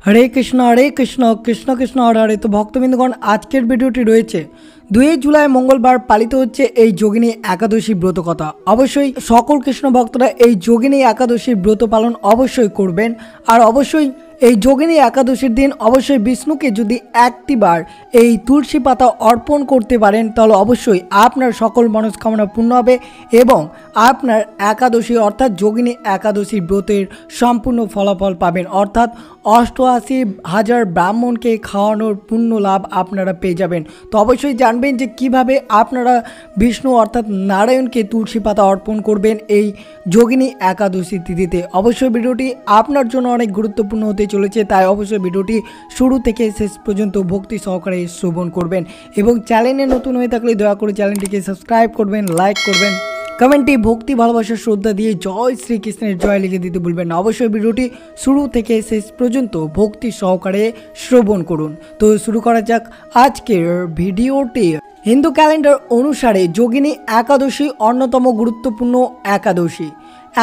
हरे कृष्ण कृष्ण कृष्ण हरे हरे। तो भक्तबिंदुगण आजकेर भिडियोटी रयेछे 2 जुलाई मंगलवार पालित होच्छे এই যোগিনী একাদশী ব্রত কথা। অবশ্যই সকল কৃষ্ণ ভক্তরা এই যোগিনী একাদশীর ব্রত পালন অবশ্যই করবেন। আর অবশ্যই এই যোগিনী একাদশীর দিন অবশ্যই বিষ্ণুকে যদি একটিবার এই তুলসী পাতা অর্পণ করতে পারেন তাহলে অবশ্যই আপনার সকল মনস্কামনা পূর্ণ হবে এবং আপনার একাদশী অর্থাৎ যোগিনী একাদশীর ব্রতের সম্পূর্ণ ফলাফল পাবেন, অর্থাৎ 88,000 ব্রাহ্মণকে খাওয়ানোর পুণ্য লাভ আপনারা পেয়ে যাবেন। তো অবশ্যই জানবেন যে কিভাবে আপনারা বিষ্ণু অর্থাৎ নারায়ণকে তুলসী পাতা অর্পণ করবেন এই যোগিনী একাদশী তিথিতে। অবশ্যই ভিডিওটি আপনার জন্য অনেক গুরুত্বপূর্ণ হতে চলেছে, তাই অবশ্যই ভিডিওটি শুরু থেকে শেষ পর্যন্ত ভক্তি সহকারে শ্রবণ করবেন এবং চ্যানেলে নতুন হয়ে থাকলে দয়া করে চ্যানেলটিকে সাবস্ক্রাইব করবেন, লাইক করবেন, কমেন্টে ভক্তি ভালোবাসার শ্রদ্ধা দিয়ে জয় শ্রীকৃষ্ণের জয় লিখে দিতে ভুলবেন না। অবশ্যই ভিডিওটি শুরু থেকে শেষ পর্যন্ত ভক্তি সহকারে শ্রবণ করুন। তো শুরু করা যাক আজকের ভিডিওটি। হিন্দু ক্যালেন্ডার অনুসারে যোগিনী একাদশী অন্যতম গুরুত্বপূর্ণ একাদশী।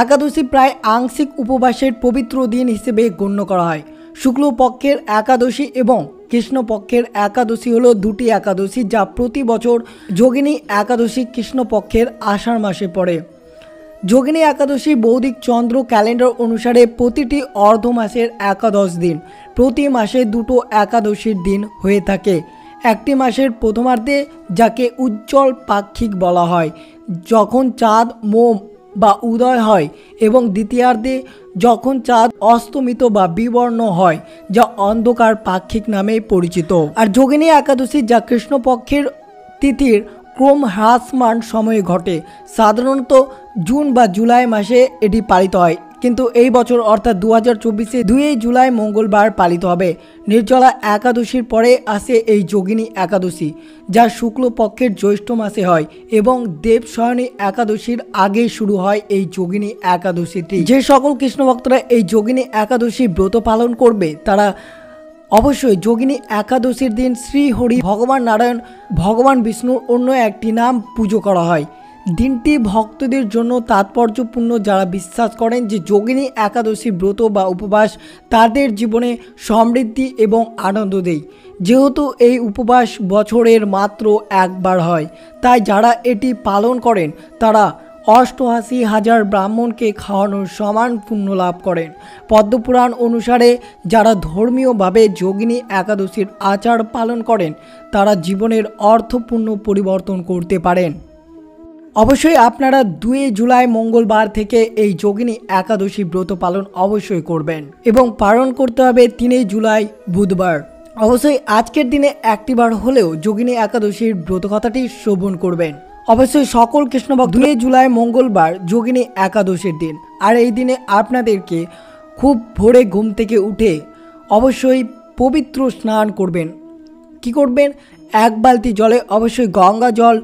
একাদশী প্রায় আংশিক উপবাসের পবিত্র দিন হিসেবে গণ্য করা হয়। শুক্লপক্ষের একাদশী এবং কৃষ্ণপক্ষের একাদশী হলো দুটি একাদশী যা প্রতি বছর যোগিনী একাদশী কৃষ্ণপক্ষের আষাঢ় মাসে পড়ে। যোগিনী একাদশী বৈদিক চন্দ্র ক্যালেন্ডার অনুসারে প্রতিটি অর্ধ মাসের একাদশ দিন। প্রতি মাসে দুটো একাদশীর দিন হয়ে থাকে। একটি মাসের প্রথমার্ধে যাকে উজ্জ্বল পাক্ষিক বলা হয় যখন চাঁদ মোম বা উদয় হয় এবং দ্বিতীয়ার্ধে যখন চাঁদ অস্তমিত বা বিবর্ণ হয় যা অন্ধকার পাক্ষিক নামে পরিচিত। আর যোগিনী একাদশী যা কৃষ্ণপক্ষের তিথির ক্রম হ্রাসমান সময়ে ঘটে, সাধারণত জুন বা জুলাই মাসে এটি পালিত হয়, কিন্তু এই বছর অর্থাৎ 2024-এ 2 জুলাই মঙ্গলবার পালিত হবে। নির্জলা একাদশীর পরে আসে এই যোগিনী একাদশী যা শুক্লপক্ষের জ্যৈষ্ঠ মাসে হয় এবং দেবশয়নী একাদশীর আগে শুরু হয় এই যোগিনী একাদশীটি। যে সকল কৃষ্ণ ভক্তরা এই যোগিনী একাদশী ব্রত পালন করবে তারা অবশ্যই যোগিনী একাদশীর দিন শ্রী হরি ভগবান নারায়ণ ভগবান বিষ্ণুর অন্য একটি নাম পুজো করা হয়। দিনটি ভক্তদের জন্য তাৎপর্যপূর্ণ যারা বিশ্বাস করেন যে যোগিনী একাদশী ব্রত বা উপবাস তাদের জীবনে সমৃদ্ধি এবং আনন্দ দেয়। যেহেতু এই উপবাস বছরের মাত্র একবার হয়, তাই যারা এটি পালন করেন তারা 88,000 ব্রাহ্মণকে খাওয়ানোর সমান পুণ্য লাভ করেন। পদ্মপুরাণ অনুসারে যারা ধর্মীয়ভাবে যোগিনী একাদশীর আচার পালন করেন তারা জীবনের অর্থপূর্ণ পরিবর্তন করতে পারেন। অবশ্যই আপনারা 2 জুলাই মঙ্গলবার থেকে এই যোগিনী একাদশী ব্রত পালন অবশ্যই করবেন এবং পালন করতে হবে 3 জুলাই বুধবার। অবশ্যই আজকের দিনে একটিবার হলেও যোগিনী একাদশীর ব্রত কথাটি শ্রবণ করবেন। অবশ্যই সকল কৃষ্ণভক্ত 2 জুলাই মঙ্গলবার যোগিনী একাদশীর দিন, আর এই দিনে আপনাদেরকে খুব ভোরে ঘুম থেকে উঠে অবশ্যই পবিত্র স্নান করবেন। কি করবেন? 1 বালতি জলে অবশ্যই গঙ্গা জল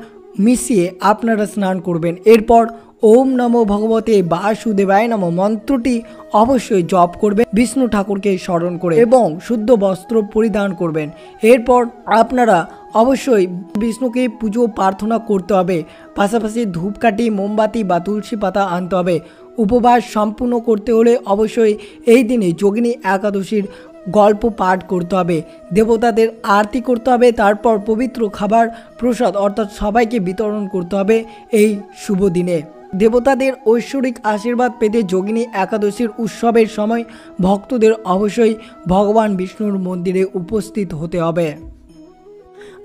মিশিয়ে আপনারা স্নান করবেন। এরপর ওম নমো ভগবতে বাসুদেবায় নমঃ মন্ত্রটি অবশ্যই জপ করবেন বিষ্ণু ঠাকুরকে স্মরণ করে এবং শুদ্ধ বস্ত্র পরিধান করবেন। এরপর আপনারা অবশ্যই বিষ্ণুকে পুজো প্রার্থনা করতে হবে, পাশাপাশি ধূপকাঠি মোমবাতি বা তুলসী পাতা আনতে হবে। উপবাস সম্পূর্ণ করতে হলে অবশ্যই এই দিনে যোগিনী একাদশীর গল্প পাঠ করতে হবে, দেবতাদের আরতি করতে হবে, তারপর পবিত্র খাবার প্রসাদ অর্থাৎ সবাইকে বিতরণ করতে হবে। এই শুভ দিনে দেবতাদের ঐশ্বরিক আশীর্বাদ পেতে যোগিনী একাদশীর উৎসবের সময় ভক্তদের অবশ্যই ভগবান বিষ্ণুর মন্দিরে উপস্থিত হতে হবে।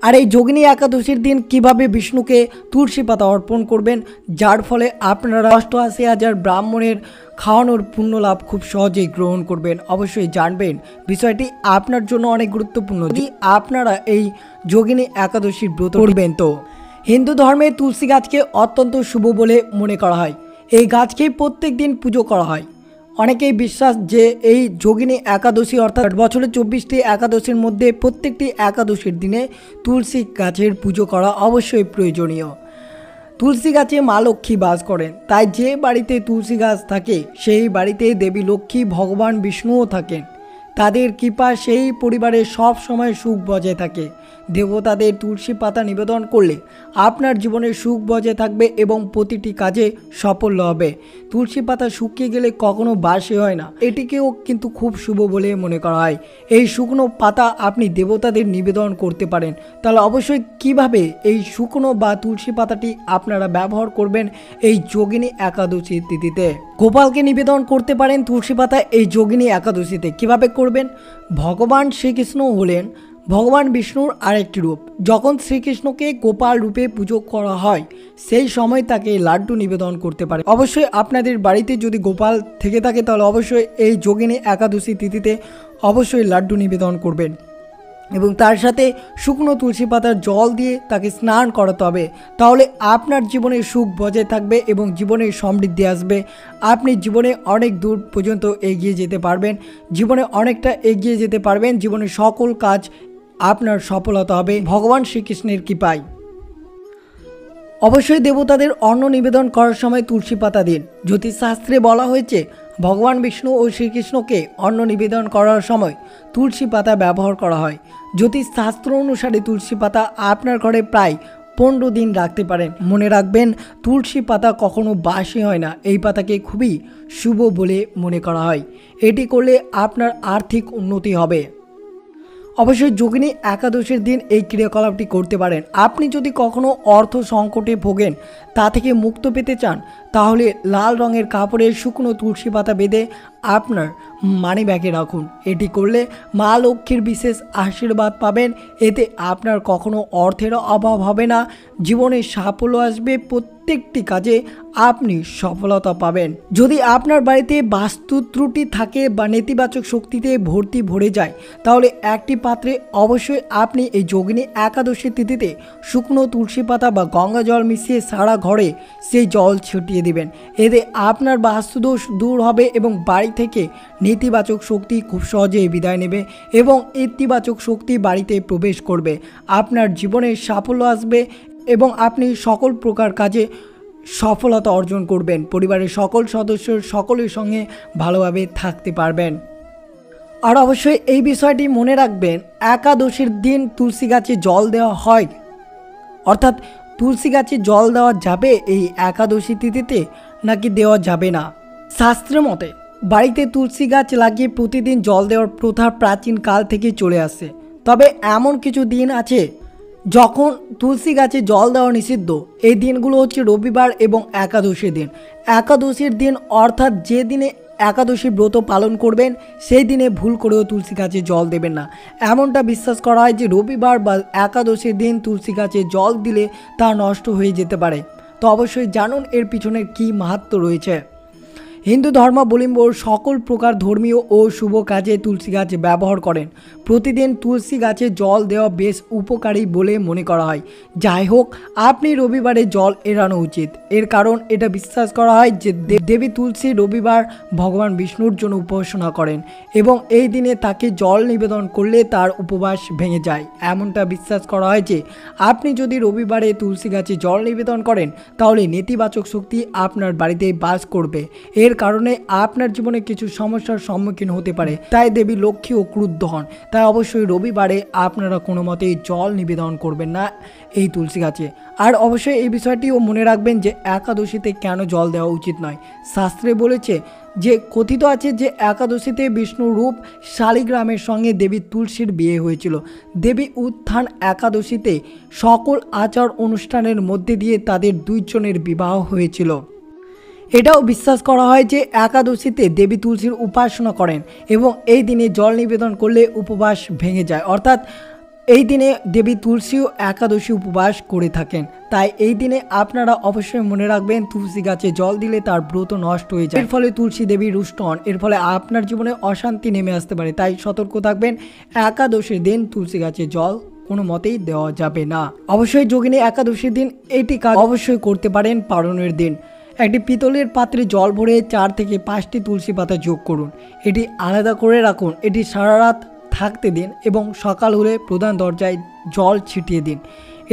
আর এই যোগিনী একাদশীর দিন কিভাবে বিষ্ণুকে তুলসী পাতা অর্পণ করবেন যার ফলে আপনারা 88,000 ব্রাহ্মণের খাওয়ানোর পুণ্য লাভ খুব সহজেই গ্রহণ করবেন, অবশ্যই জানবেন বিষয়টি আপনার জন্য অনেক গুরুত্বপূর্ণ। যদি আপনারা এই যোগিনী একাদশীর ব্রত করবেন তো হিন্দু ধর্মে তুলসী গাছকে অত্যন্ত শুভ বলে মনে করা হয়। এই গাছকে প্রত্যেক দিন পুজো করা হয়। অনেকেই বিশ্বাস যে এই যোগিনী একাদশী অর্থাৎ বছরে 24টি একাদশীর মধ্যে প্রত্যেকটি একাদশীর দিনে তুলসী গাছের পুজো করা অবশ্যই প্রয়োজনীয়। তুলসী গাছে মা লক্ষ্মী বাস করেন, তাই যে বাড়িতে তুলসী গাছ থাকে সেই বাড়িতে দেবী লক্ষ্মী ভগবান বিষ্ণুও থাকেন। তাদের কৃপা সেই পরিবারে সব সময় সুখ বজায় থাকে। দেবতাদের তুলসী পাতা নিবেদন করলে আপনার জীবনে সুখ বজায় থাকবে এবং প্রতিটি কাজে সফল হবে। তুলসী পাতা শুকিয়ে গেলে কখনো বাসি হয় না, এটিকেও কিন্তু খুব শুভ বলে মনে করা হয়। এই শুকনো পাতা আপনি দেবতাদের নিবেদন করতে পারেন। তাহলে অবশ্যই কিভাবে এই শুকনো বা তুলসী পাতাটি আপনারা ব্যবহার করবেন এই যোগিনী একাদশীর তিথিতে। গোপালকে নিবেদন করতে পারেন তুলসী পাতা এই যোগিনী একাদশীতে। কিভাবে করবেন? ভগবান শ্রীকৃষ্ণ হলেন ভগবান বিষ্ণুর আরেকটি রূপ। যখন শ্রীকৃষ্ণকে গোপাল রূপে পুজো করা হয় সেই সময় তাকে লাড্ডু নিবেদন করতে পারে। অবশ্যই আপনাদের বাড়িতে যদি গোপাল থেকে থাকে তাহলে অবশ্যই এই যোগিনী একাদশী তিথিতে অবশ্যই লাড্ডু নিবেদন করবেন এবং তার সাথে শুকনো তুলসী পাতার জল দিয়ে তাকে স্নান করাতে হবে। তাহলে আপনার জীবনে সুখ বজায় থাকবে এবং জীবনে সমৃদ্ধি আসবে। আপনি জীবনে অনেক দূর পর্যন্ত এগিয়ে যেতে পারবেন, জীবনে অনেকটা এগিয়ে যেতে পারবেন। জীবনের সকল কাজ আপনার সফলতা হবে ভগবান শ্রীকৃষ্ণের কৃপায়। অবশ্যই দেবতাদের অন্ন নিবেদন করার সময় তুলসী পাতা দিন। জ্যোতিষশাস্ত্রে বলা হয়েছে ভগবান বিষ্ণু ও শ্রীকৃষ্ণকে অন্ন নিবেদন করার সময় তুলসী পাতা ব্যবহার করা হয়। জ্যোতিষশাস্ত্র অনুসারে তুলসী পাতা আপনার ঘরে প্রায় 15 দিন রাখতে পারেন। মনে রাখবেন তুলসী পাতা কখনো বাসি হয় না, এই পাতাকে খুবই শুভ বলে মনে করা হয়। এটি করলে আপনার আর্থিক উন্নতি হবে। অবশ্যই যোগিনী একাদশীর দিন এই ক্রিয়াকলাপটি করতে পারেন। আপনি যদি কখনো অর্থ সংকটে ভোগেন, তা থেকে মুক্ত পেতে চান, তাহলে লাল রঙের কাপড়ে শুকনো তুলসী পাতা বেঁধে আপনার মানি ব্যাগে রাখুন। এটি করলে মা লক্ষ্মীর বিশেষ আশীর্বাদ পাবেন। এতে আপনার কখনো অর্থের অভাব হবে না, জীবনে সাফল্য আসবে, প্রত্যেকটি কাজে আপনি সফলতা পাবেন। যদি আপনার বাড়িতে বাস্তু ত্রুটি থাকে বা নেতিবাচক শক্তিতে ভরে যায়, তাহলে একটি পাত্রে অবশ্যই আপনি এই যোগিনী একাদশী তিথিতে শুকনো তুলসী পাতা বা গঙ্গা জল মিশিয়ে সারা ঘরে সেই জল ছিটিয়ে দিবেন। এতে আপনার বাস্তুদোষ দূর হবে এবং বাড়ি থেকে নেতিবাচক শক্তি খুব সহজেই বিদায় নেবে এবং ইতিবাচক শক্তি বাড়িতে প্রবেশ করবে। আপনার জীবনে সাফল্য আসবে এবং আপনি সকল প্রকার কাজে সফলতা অর্জন করবেন। পরিবারের সকল সদস্য সকলের সঙ্গে ভালোভাবে থাকতে পারবেন। আর অবশ্যই এই বিষয়টি মনে রাখবেন, একাদশীর দিন তুলসী গাছে জল দেওয়া হয়, অর্থাৎ তুলসী গাছে জল দেওয়া যাবে এই একাদশী তিথিতে নাকি দেওয়া যাবে না। শাস্ত্রের মতে বাড়িতে তুলসী গাছ লাগিয়ে প্রতিদিন জল দেওয়ার প্রথা প্রাচীন কাল থেকে চলে আসছে। তবে এমন কিছু দিন আছে যখন তুলসী গাছে জল দেওয়া নিষিদ্ধ। এই দিনগুলো হচ্ছে রবিবার এবং একাদশীর দিন। একাদশীর দিন অর্থাৎ যে দিনে একাদশী ব্রত পালন করবেন সেই দিনে ভুল করেও তুলসী গাছে জল দেবেন না। এমনটা বিশ্বাস করা হয় যে রবিবার বা একাদশীর দিন তুলসী গাছে জল দিলে তা নষ্ট হয়ে যেতে পারে। তো অবশ্যই জানুন এর পিছনে কী মাহাত্ম্য রয়েছে। হিন্দু ধর্মাবলম্বী সকল প্রকার ধর্মীয় ও শুভ কাজে তুলসী গাছ ব্যবহার করেন। প্রতিদিন তুলসী গাছে জল দেওয়া বেশ উপকারী বলে মনে করা হয়। যাই হোক, আপনি রবিবারে জল এড়ানো উচিত। এর কারণ এটা বিশ্বাস করা হয় যে দেবী তুলসী রবিবার ভগবান বিষ্ণুর জন্য উপাসনা করেন এবং এই দিনে তাকে জল নিবেদন করলে তার উপবাস ভেঙে যায়। এমনটা বিশ্বাস করা হয় যে আপনি যদি রবিবারে তুলসী গাছে জল নিবেদন করেন তাহলে নেতিবাচক শক্তি আপনার বাড়িতে বাস করবে। এর কারণে আপনার জীবনে কিছু সমস্যার সম্মুখীন হতে পারে। তাই দেবী লক্ষ্মীও ক্রুদ্ধ হন। তাই অবশ্যই রবিবারে আপনারা কোনো মতেই জল নিবেদন করবেন না এই তুলসী গাছে। আর অবশ্যই এই বিষয়টিও মনে রাখবেন যে একাদশীতে কেন জল দেওয়া উচিত নয়। শাস্ত্রে বলেছে যে কথিত আছে যে একাদশীতে বিষ্ণুর রূপ শালিগ্রামের সঙ্গে দেবী তুলসীর বিয়ে হয়েছিল। দেবী উত্থান একাদশীতে সকল আচার অনুষ্ঠানের মধ্যে দিয়ে তাদের দুইজনের বিবাহ হয়েছিল। এটাও বিশ্বাস করা হয় যে একাদশীতে দেবী তুলসীর উপাসনা করেন এবং এই দিনে জল নিবেদন করলে উপবাস ভেঙে যায়, অর্থাৎ এই দিনে দেবী তুলসীও একাদশী উপবাস করে থাকেন। তাই এই দিনে আপনারা অবশ্যই মনে রাখবেন তুলসী গাছে জল দিলে তার ব্রত নষ্ট হয়ে যায়। এর ফলে তুলসী দেবী রুষ্ট হন, এর ফলে আপনার জীবনে অশান্তি নেমে আসতে পারে। তাই সতর্ক থাকবেন, একাদশীর দিন তুলসী গাছে জল কোনো মতেই দেওয়া যাবে না। অবশ্যই যোগিনী একাদশীর দিন এটি কাজ অবশ্যই করতে পারেন। পালনের দিন একটি পিতলের পাত্রে জল ভরে 4 থেকে 5টি তুলসী পাতা যোগ করুন। এটি আলাদা করে রাখুন। এটি সারা রাত থাকতে দিন এবং সকাল হলে প্রধান দরজায় জল ছিটিয়ে দিন।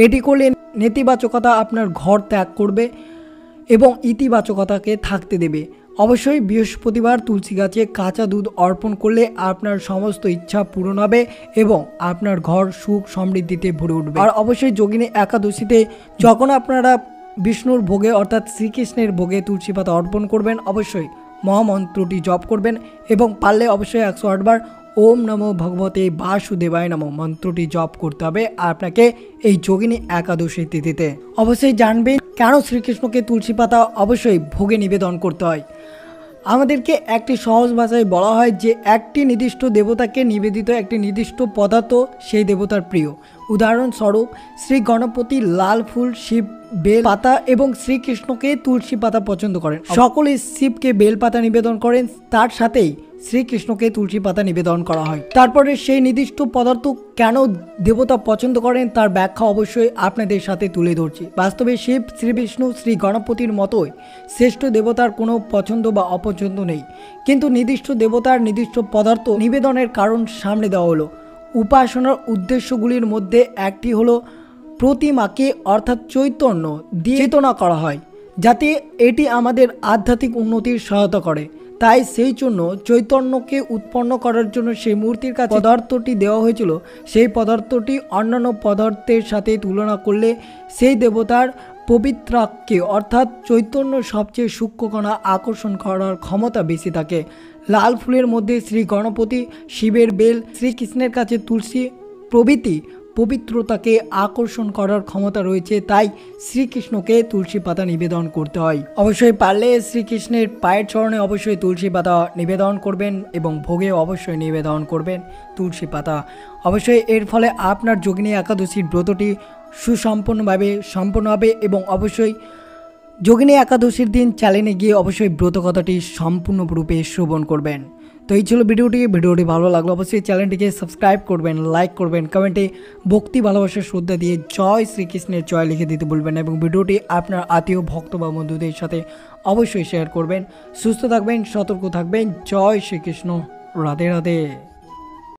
এটি করলে নেতিবাচকতা আপনার ঘর ত্যাগ করবে এবং ইতিবাচকতাকে থাকতে দেবে। অবশ্যই বৃহস্পতিবার তুলসী গাছে কাঁচা দুধ অর্পণ করলে আপনার সমস্ত ইচ্ছা পূরণ হবে এবং আপনার ঘর সুখ সমৃদ্ধিতে ভরে উঠবে। আর অবশ্যই যোগিনী একাদশীতে যখন আপনারা বিষ্ণুর ভোগে অর্থাৎ শ্রীকৃষ্ণের ভোগে তুলসী পাতা অর্পণ করবেন, অবশ্যই মহামন্ত্রটি জপ করবেন এবং পারলে অবশ্যই 108 বার ওম নমো ভগবতে বাসুদেবায় নমঃ মন্ত্রটি জপ করতে হবে আপনাকে এই যোগিনী একাদশী তিথিতে। অবশ্যই জানবেন কেন শ্রীকৃষ্ণকে তুলসী পাতা অবশ্যই ভোগে নিবেদন করতে হয়। আমাদেরকে একটি সহজ ভাষায় বলা হয় যে একটি নির্দিষ্ট দেবতাকে নিবেদিত একটি নির্দিষ্ট পদার্থ সেই দেবতার প্রিয়। উদাহরণস্বরূপ শ্রী গণপতি লাল ফুল, শিব বেল পাতা এবং শ্রীকৃষ্ণকে তুলসী পাতা পছন্দ করেন। সকলে শিবকে বেল পাতা নিবেদন করেন, তার সাথেই শ্রীকৃষ্ণকে তুলসী পাতা নিবেদন করা হয়। তারপরে সেই নির্দিষ্ট পদার্থ কেন দেবতা পছন্দ করেন তার ব্যাখ্যা অবশ্যই আপনাদের সাথে তুলে ধরছি। বাস্তবে শিব, শ্রী বিষ্ণু, শ্রী গণপতির মতোই শ্রেষ্ঠ দেবতার কোনো পছন্দ বা অপছন্দ নেই, কিন্তু নির্দিষ্ট দেবতার নির্দিষ্ট পদার্থ নিবেদনের কারণ সামনে দেওয়া হলো। উপাসনার উদ্দেশ্যগুলির মধ্যে একটি হলো প্রতিমাকে অর্থাৎ চৈতন্য দিয়ে চেতনা করা হয়, যাতে এটি আমাদের আধ্যাত্মিক উন্নতির সহায়তা করে। তাই সেই জন্য চৈতন্যকে উৎপন্ন করার জন্য সেই মূর্তির কাছে পদার্থটি দেওয়া হয়েছিল। সেই পদার্থটি অন্যান্য পদার্থের সাথে তুলনা করলে সেই দেবতার পবিত্রাকে অর্থাৎ চৈতন্য সবচেয়ে সূক্ষ্মকণা আকর্ষণ করার ক্ষমতা বেশি থাকে। লাল ফুলের মধ্যে শ্রী গণপতি, শিবের বেল, শ্রীকৃষ্ণের কাছে তুলসী প্রভৃতি পবিত্রতাকে আকর্ষণ করার ক্ষমতা রয়েছে, তাই শ্রীকৃষ্ণকে তুলসী পাতা নিবেদন করতে হয়। অবশ্যই পারলে শ্রীকৃষ্ণের পায়ের চরণে অবশ্যই তুলসী পাতা নিবেদন করবেন এবং ভোগে অবশ্যই নিবেদন করবেন তুলসী পাতা। অবশ্যই এর ফলে আপনার যোগিনী একাদশীর ব্রতটি সুসম্পন্নভাবে সম্পন্ন হবে এবং অবশ্যই যোগিনী একাদশীর দিন চ্যানেলে গিয়ে অবশ্যই ব্রত কথাটি সম্পূর্ণরূপে শ্রবণ করবেন। তো এই ছিল ভিডিওটি ভালো লাগলো অবশ্যই চ্যানেলটিকে সাবস্ক্রাইব করবেন, লাইক করবেন, কমেন্টে ভক্তি ভালোবাসা শ্রদ্ধা দিয়ে জয় শ্রীকৃষ্ণের জয় লিখে দিতে ভুলবেন এবং ভিডিওটি আপনার আত্মীয় ভক্ত বা বন্ধুদের সাথে অবশ্যই শেয়ার করবেন। সুস্থ থাকবেন, সতর্ক থাকবেন। জয় শ্রীকৃষ্ণ, রাধে রাধে।